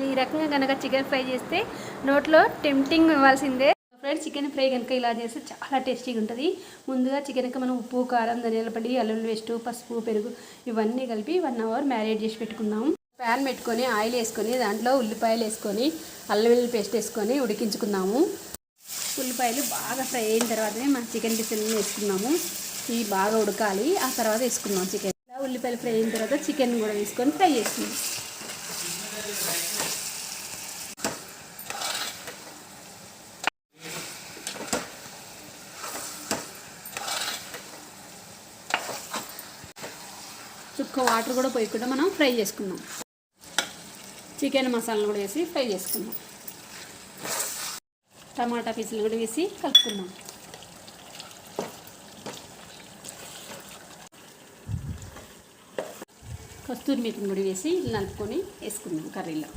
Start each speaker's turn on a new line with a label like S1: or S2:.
S1: ఈ రకంగా కనుక చికెన్ ఫ్రై చేస్తే నోట్లో టెంప్టింగ్ ఇవ్వాల్సిందే ఫ్రెండ్స్. చికెన్ ఫ్రై కనుక ఇలా చేస్తే చాలా టేస్టీగా ఉంటుంది. ముందుగా చికెన్కి మనం ఉప్పు, కారం, ధనియాల పొడి, అల్లం పేస్ట్, పసుపు, పెరుగు ఇవన్నీ కలిపి 1 అవర్ మ్యారినేట్ చేసి పెట్టుకుందాం. ప్యాన్ పెట్టుకొని ఆయిల్ వేసుకొని దాంట్లో ఉల్లిపాయలు వేసుకొని అల్లం వెల్లుల్లి పేస్ట్ వేసుకొని ఉడికించుకుందాము. ఉల్లిపాయలు బాగా ఫ్రై అయిన తర్వాతనే మనం చికెన్ పీసులను వేసుకున్నాము. ఇవి బాగా ఉడకాలి, ఆ తర్వాత వేసుకుందాం చికెన్. ఉల్లిపాయలు ఫ్రై అయిన తర్వాత చికెన్ కూడా వేసుకొని ఫ్రై చేస్తున్నాం. చుక్క వాటర్ కూడా పోయకుండా మనం ఫ్రై చేసుకుందాం. చికెన్ మసాలాను కూడా వేసి ఫ్రై చేసుకుందాం. టమాటా పీసులు కూడా వేసి కలుపుకుందాం. కస్తూరి మేతిని కూడా వేసి నలుపుకొని వేసుకుందాం కర్రీలో.